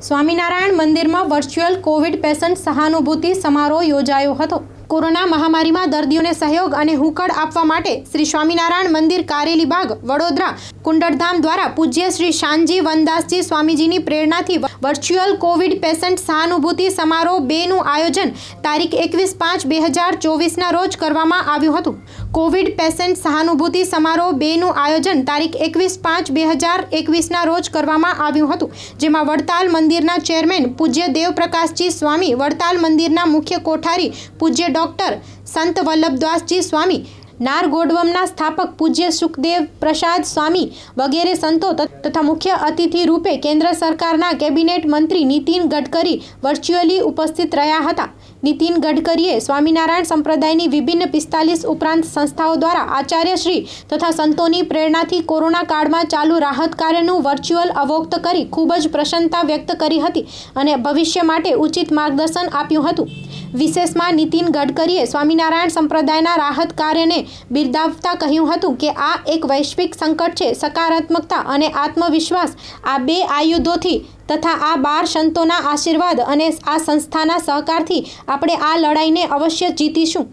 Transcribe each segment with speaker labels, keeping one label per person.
Speaker 1: સ્વામિનારાયણ મંદિરમાં virtual Covid patient સહાનુભૂતિ સમારોહ યોજાયો હતો। કોરોના મહામારીમાં દર્દીઓને સહયોગ અને હુકડ આપવા માટે શ્રી સ્વામિનારાયણ મંદિર કારેલીબાગ વડોદરા કુંડળધામ દ્વારા પૂજ્ય શ્રી શાનજી વનદાસજી સ્વામીજીની પ્રેરણાથી વર્ચ્યુઅલ કોવિડ પેશન્ટ સહાનુભૂતિ સમારોહ 2નું આયોજન તારીખ 21/5/2024ના રોજ કરવામાં આવ્યું હતું। કોવિડ પેશન્ટ સહાનુભૂતિ સમારોહ 2નું આયોજન તારીખ 21/5/2021ના રોજ કરવામાં આવ્યું હતું, જેમાં વડતાલ મંદિરના ચેરમેન પૂજ્ય દેવપ્રકાશજી સ્વામી, વડતાલ મંદિરના મુખ્ય કોઠારી પૂજ્ય ડૉક્ટર સંત વલ્લભદાસજી સ્વામી, નારગોડવમના સ્થાપક પૂજ્ય સુખદેવ પ્રસાદ સ્વામી વગેરે સંતો તથા મુખ્ય અતિથિ રૂપે કેન્દ્ર સરકારના કેબિનેટ મંત્રી નીતિન ગડકરી વર્ચ્યુઅલી ઉપસ્થિત રહ્યા હતા। નીતિન ગડકરીએ સ્વામિનારાયણ સંપ્રદાયની વિભિન્ન 45 ઉપરાંત સંસ્થાઓ દ્વારા આચાર્યશ્રી તથા સંતોની પ્રેરણાથી કોરોના કાળમાં ચાલુ રાહત કાર્યનું વર્ચ્યુઅલ અવલોકન કરી ખૂબ જ પ્રસન્નતા વ્યક્ત કરી હતી અને ભવિષ્ય માટે ઉચિત માર્ગદર્શન આપ્યું હતું। વિશેષમાં નીતિન ગડકરીએ સ્વામિનારાયણ સંપ્રદાયના રાહત કાર્યને બિરદાવતા કહ્યું હતું કે આ એક વૈશ્વિક સંકટ છે। સકારાત્મકતા અને આત્મવિશ્વાસ આ 2 આયુધોથી તથા આ 12 સંતોના આશીર્વાદ અને આ સંસ્થાના સહકારથી આપણે આ લડાઈને અવશ્ય જીતીશું।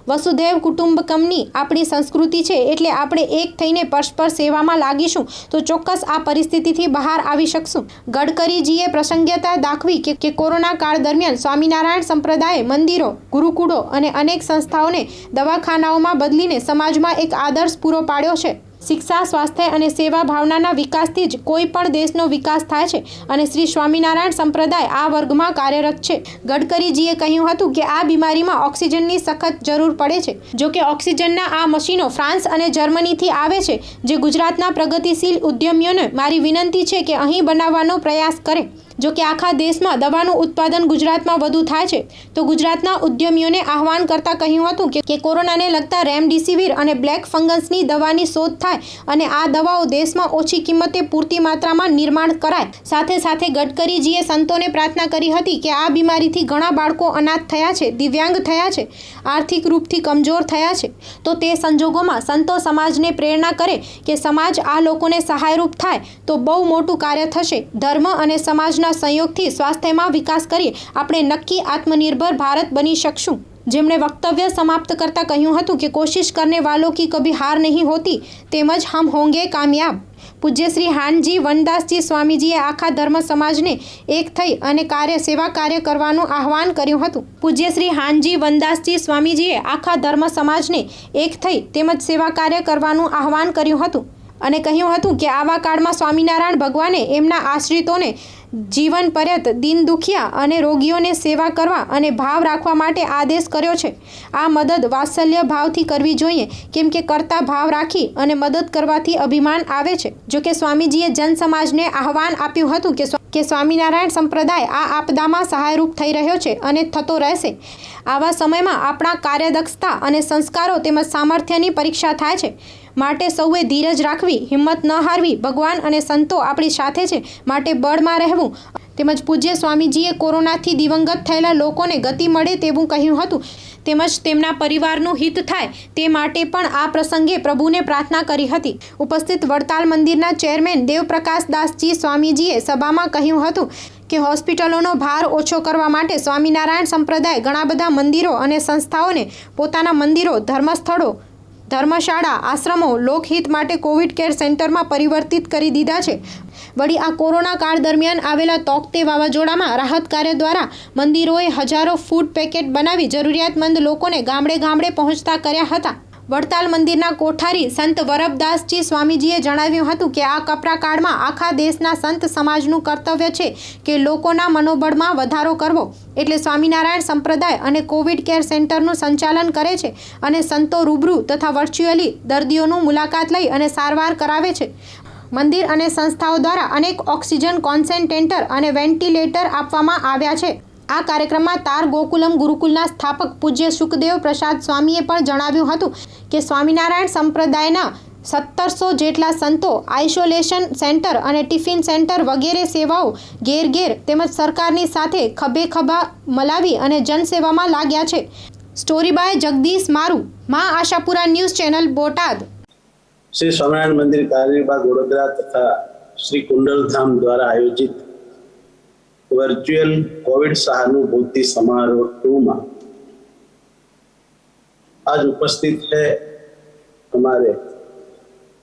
Speaker 1: વસુધૈવ કુટુંબકમની આપણી સંસ્કૃતિ છે, એટલે આપણે એક થઈને પરસ્પર સેવામાં લાગીશું તો ચોક્કસ આ પરિસ્થિતિથી બહાર આવી શકશું। ગડકરીજીએ પ્રસંગતા દાખવી કે કોરોના કાળ દરમિયાન સ્વામિનારાયણ સંપ્રદાયે મંદિરો, ગુરુકુળો અને અનેક સંસ્થાઓને દવાખાનાઓમાં બદલીને સમાજમાં એક આદર્શ પૂરો પાડ્યો છે। શિક્ષા, સ્વાસ્થ્ય અને સેવા ભાવનાના વિકાસથી જ કોઈ પણ દેશનો વિકાસ થાય છે અને શ્રી સ્વામિનારાયણ સંપ્રદાય આ વર્ગમાં કાર્યરત છે। ગડકરીજીએ કહ્યું હતું કે આ બીમારીમાં ઓક્સિજનની સખત જરૂર પડે છે। જો કે ઓક્સિજનના આ મશીનો ફ્રાન્સ અને જર્મનીથી આવે છે, જે ગુજરાતના પ્રગતિશીલ ઉદ્યમીઓને મારી વિનંતી છે કે અહીં બનાવવાનો પ્રયાસ કરે। જો કે આખા દેશમાં દવાનું ઉત્પાદન ગુજરાતમાં વધુ થાય છે, તો ગુજરાતના ઉદ્યમીઓને આહવાન કરતા કહ્યું હતું કે કોરોનાને લગતા રેમડેસિવિર અને બ્લેક ફંગસની દવાની શોધ થાય અને આ દવાઓ દેશમાં ઓછી કિંમતે પૂરતી માત્રામાં નિર્માણ કરાય। સાથે સાથે ગડકરીજીએ સંતોને પ્રાર્થના કરી હતી કે આ બીમારીથી ઘણા બાળકો અનાથ થયા છે, દિવ્યાંગ થયા છે, આર્થિક રૂપથી કમજોર થયા છે, તો તે સંજોગોમાં સંતો સમાજને પ્રેરણા કરે કે સમાજ આ લોકોને સહાયરૂપ થાય તો બહુ મોટું કાર્ય થશે। ધર્મ અને સમાજ સંયોગથી સ્વાસ્થ્યમાં વિકાસ કરીએ આપણે નક્કી આત્મનિર્ભર ભારત બની શકશું। જેમણે વક્તવ્ય સમાપ્ત કરતા કહ્યું હતું કે કોશિશ કરને વાलों की कभी हार नहीं होती, તેમજ હમ હોંગે કામયાબ। પૂજ્ય શ્રી હાનજી વનદાસજી સ્વામીજીએ આખા ધર્મ સમાજને એક થઈ અને સેવા કાર્ય કરવાનું આહવાન કર્યું હતું। પૂજ્ય શ્રી હાનજી વનદાસજી સ્વામીજીએ આખા ધર્મ સમાજને એક થઈ તેમજ સેવા કાર્ય કરવાનું આહવાન કર્યું હતું અને કહ્યું હતું કે આવા કાળમાં સ્વામિનારાયણ ભગવાને એમના આશ્રિતોને જીવન પર્યંત દીન દુખિયા અને રોગીઓને સેવા કરવા અને ભાવ રાખવા માટે આદેશ કર્યો છે। આ મદદ વાત્સલ્ય ભાવથી કરવી જોઈએ, કેમ કે કરતા ભાવ રાખી અને મદદ કરવાથી અભિમાન આવે છે। જો કે સ્વામીજીએ જન સમાજને આહવાન આપ્યું હતું કે સ્વામિનારાયણ સંપ્રદાય આ આપદામાં સહાયરૂપ થઈ રહ્યો છે અને થતો રહેશે। આવા સમયમાં આપણા કાર્યદક્ષતા અને સંસ્કારો તેમજ સામર્થ્યની પરીક્ષા થાય છે, માટે સૌએ ધીરજ રાખવી, હિંમત ન હારવી। ભગવાન અને સંતો આપણી સાથે છે, માટે બળમાં રહેવું। તેમજ પૂજ્ય સ્વામીજીએ કોરોનાથી દિવંગત થયેલા લોકોને ગતિ મળે તેવું કહ્યું હતું, તેમજ તેમના પરિવારનું હિત થાય તે માટે પણ આ પ્રસંગે પ્રભુને પ્રાર્થના કરી હતી। ઉપસ્થિત વડતાલ મંદિરના ચેરમેન દેવપ્રકાશદાસજી સ્વામીજીએ સભામાં કહ્યું હતું કે હોસ્પિટલોનો ભાર ઓછો કરવા માટે સ્વામિનારાયણ સંપ્રદાય ઘણા બધા મંદિરો અને સંસ્થાઓને પોતાના મંદિરો, ધર્મસ્થળો, ધર્મશાળા, આશ્રમો લોકહિત માટે કોવિડ કેર સેન્ટરમાં પરિવર્તિત કરી દીધા છે। વળી આ કોરોના કાળ દરમિયાન આવેલા તોકતે વાવાઝોડામાં રાહત કાર્ય દ્વારા મંદિરોએ હજારો ફૂડ પેકેટ બનાવી જરૂરિયાતમંદ લોકોને ગામડે ગામડે પહોંચતા કર્યા હતા। વડતાલ મંદિરના કોઠારી સંત વરબદાસજી સ્વામીજીએ જણાવ્યું હતું કે આ કપરા કાળમાં આખા દેશના સંત સમાજનું કર્તવ્ય છે કે લોકોના મનોબળમાં વધારો કરવો, એટલે સ્વામિનારાયણ સંપ્રદાય અને કોવિડ કેર સેન્ટરનું સંચાલન કરે છે અને સંતો રૂબરૂ તથા વર્ચ્યુઅલી દર્દીઓનું મુલાકાત લઈ અને સારવાર કરાવે છે। મંદિર અને સંસ્થાઓ દ્વારા અનેક ઓક્સિજન કોન્સન્ટ્રેટર અને વેન્ટિલેટર આપવામાં આવ્યા છે। આ કાર્યક્રમમાં તાર ગોકુલમ ગુરુકુલના સ્થાપક પૂજ્ય સુખદેવ પ્રસાદ સ્વામીએ પણ જણાવ્યું હતું કે સ્વામિનારાયણ સંપ્રદાયના 1700 જેટલા સંતો આઇસોલેશન સેન્ટર અને ટિફિન સેન્ટર વગેરે સેવાઓ ઘેર ઘેર તેમજ સરકારની સાથે ખભે ખભા મલાવી અને જનસેવામાં લાગ્યા છે। સ્ટોરી બાય જગદીશ મારુ, મા આશાપુરા ન્યૂઝ ચેનલ, બોટાદ।
Speaker 2: श्री स्वामिनारायण मंदिर कारेलीबाग वडोदरा तथा श्री कुंडलधाम द्वारा आयोजित वर्चुअल कोविड पेशेंट सहानुभूति समारोह 2 નું आयोजन तारीख 21/5/2024 ના રોજ કરવામાં આવ્યું હતું। વર્ચ્યુઅલ કોવિડ સહાનુભૂતિ સમારોહ 2 में आज उपस्थित है हमारे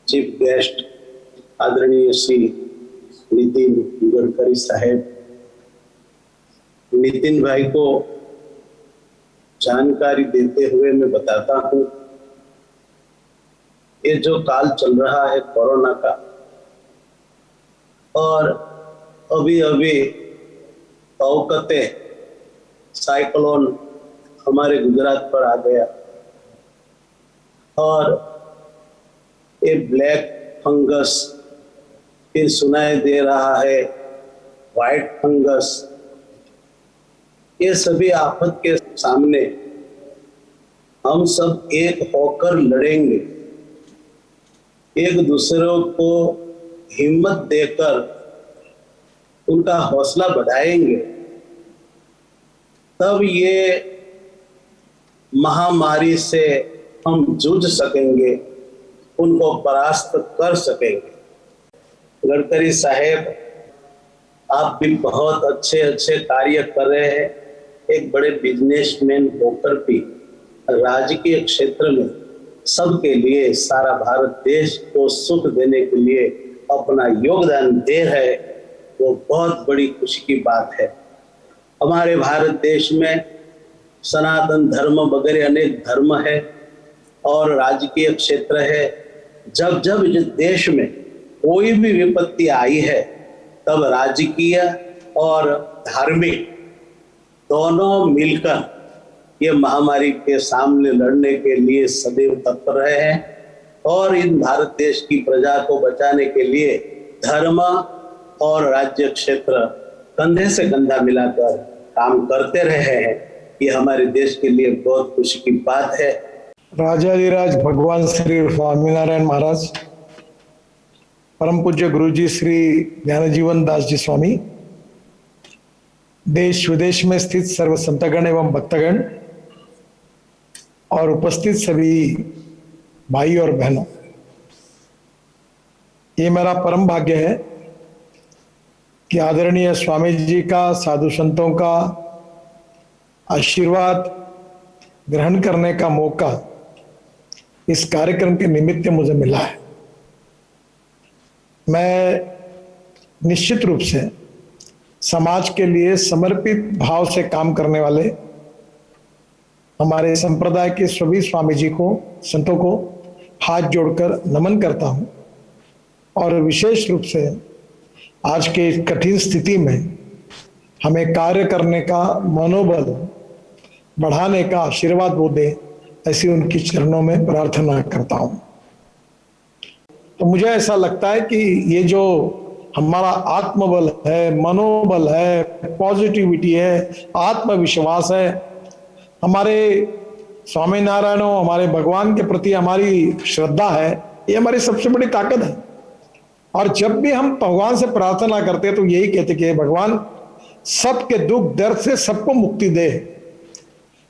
Speaker 2: चीफ गेस्ट आदरणीय श्री नितिन गडकरी साहेब। नितिन भाई को जानकारी देते हुए मैं बताता हूं, ये जो काल चल रहा है कोरोना का, और अभी अभी औकते साइक्लोन हमारे गुजरात पर आ गया और ये ब्लैक फंगस, फिर सुनाई दे रहा है व्हाइट फंगस। ये सभी आफत के सामने हम सब एक होकर लड़ेंगे, एक दूसरों को हिम्मत देकर उनका हौसला बढ़ाएंगे, तब ये महामारी से हम जूझ सकेंगे, उनको परास्त कर सकेंगे। गडकरी साहेब, आप भी बहुत अच्छे अच्छे कार्य कर रहे हैं। एक बड़े बिजनेसमैन होकर भी राजकीय क्षेत्र में सबके लिए, सारा भारत देश को सुख देने के लिए अपना योगदान दे रहे हैं, वो बहुत बड़ी खुशी की बात है। हमारे भारत देश में सनातन धर्म वगैरह अनेक धर्म है और राजकीय क्षेत्र है। जब जब इस देश में कोई भी विपत्ति आई है, तब राजकीय और धार्मिक दोनों मिलकर ये महामारी के सामने लड़ने के लिए सदैव तत्पर रहे हैं और इन भारत देश की प्रजा को बचाने के लिए धर्म और राज्य क्षेत्र कंधे से कंधा मिलाकर काम करते रहे हैं। ये हमारे देश के लिए बहुत खुशी की बात है।
Speaker 3: राजाधिराज भगवान श्री स्वामीनारायण महाराज, परम पूज्य गुरुजी श्री ज्ञानजीवन दास जी स्वामी, देश विदेश में स्थित सर्व संतगण एवं भक्तगण और उपस्थित सभी भाई और बहनों, ये मेरा परम भाग्य है कि आदरणीय स्वामी जी का, साधु संतों का आशीर्वाद ग्रहण करने का मौका इस कार्यक्रम के निमित्त मुझे मिला है। मैं निश्चित रूप से समाज के लिए समर्पित भाव से काम करने वाले हमारे संप्रदाय के सभी स्वामी जी को, संतों को हाथ जोड़कर नमन करता हूं और विशेष रूप से आज के इस कठिन स्थिति में हमें कार्य करने का मनोबल बढ़ाने का आशीर्वाद वो दे, ऐसी उनकी चरणों में प्रार्थना करता हूं। तो मुझे ऐसा लगता है कि ये जो हमारा आत्मबल है, मनोबल है, पॉजिटिविटी है, आत्मविश्वास है, हमारे स्वामीनारायण, हमारे भगवान के प्रति हमारी श्रद्धा है, ये हमारी सबसे बड़ी ताकत है। और जब भी हम भगवान से प्रार्थना करते हैं तो यही कहते कि भगवान सबके दुख दर्द से सबको मुक्ति दे।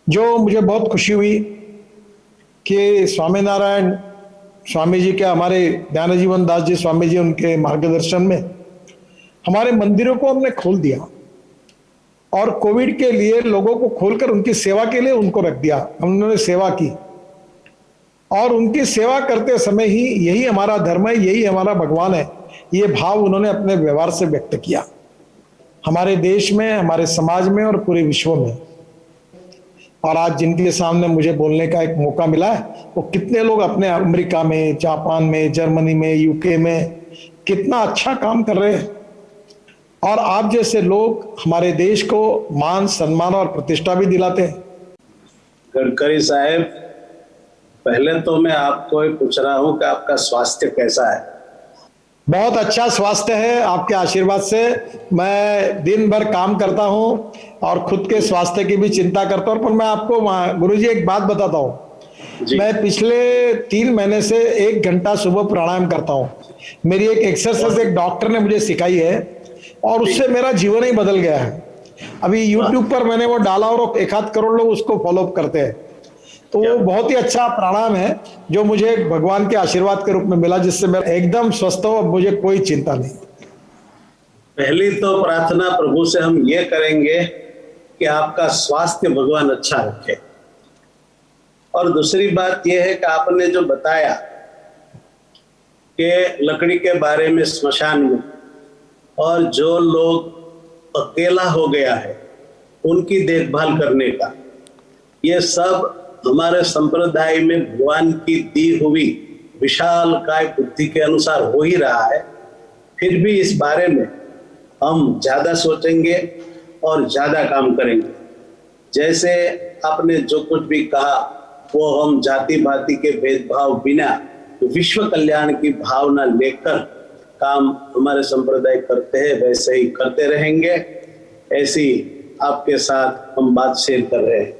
Speaker 3: जो मुझे बहुत खुशी हुई कि स्वामीनारायण स्वामी जी के, हमारे ज्ञानजीवन दास जी स्वामी जी, उनके मार्गदर्शन में हमारे मंदिरों को हमने खोल दिया और कोविड के लिए लोगों को खोलकर उनकी सेवा के लिए उनको रख दिया। उन्होंने सेवा की और उनकी सेवा करते समय ही यही हमारा धर्म है, यही हमारा भगवान है, ये भाव उन्होंने अपने व्यवहार से व्यक्त किया हमारे देश में, हमारे समाज में और पूरे विश्व में। और आज जिनके सामने मुझे बोलने का एक मौका मिला है, वो कितने लोग अपने अमेरिका में, जापान में, जर्मनी में, यूके में कितना अच्छा काम कर रहे हैं। और आप जैसे लोग हमारे देश को मान, सम्मान और प्रतिष्ठा भी दिलाते हैं।
Speaker 2: गडकरी साहब, पहले तो मैं आपको पूछ रहा हूँ कि आपका स्वास्थ्य कैसा है?
Speaker 3: बहुत अच्छा स्वास्थ्य है, आपके आशीर्वाद से। मैं दिन भर काम करता हूँ और खुद के स्वास्थ्य की भी चिंता करता हूँ। पर मैं आपको गुरुजी एक बात बताता हूँ, मैं पिछले 3 महीने से 1 घंटा सुबह प्राणायाम करता हूँ। मेरी एक एक्सरसाइज एक डॉक्टर ने मुझे सिखाई है और उससे मेरा जीवन ही बदल गया है। अभी YouTube पर मैंने वो डाला और 1 करोड़ लोग उसको फॉलो अप करते हैं। तो वो बहुत ही अच्छा प्राणायाम है जो मुझे भगवान के आशीर्वाद के रूप में मिला, जिससे मैं एकदम स्वस्थ हूँ, अब मुझे कोई चिंता नहीं।
Speaker 2: पहली तो प्रार्थना प्रभु से हम ये करेंगे कि आपका स्वास्थ्य भगवान अच्छा रखे। और दूसरी बात यह है कि आपने जो बताया कि लकड़ी के बारे में स्मशान में, और जो लोग अकेला हो गया है उनकी देखभाल करने का, ये सब हमारे संप्रदाय में भगवान की दी हुई विशाल काय बुद्धि के अनुसार हो ही रहा है। फिर भी इस बारे में हम ज्यादा सोचेंगे और ज्यादा काम करेंगे। जैसे आपने जो कुछ भी कहा वो हम जाति भांति के भेदभाव बिना विश्व कल्याण की भावना लेकर काम हमारे संप्रदाय करते हैं, वैसे ही करते रहेंगे। ऐसी आपके साथ हम बात शेयर कर रहे हैं।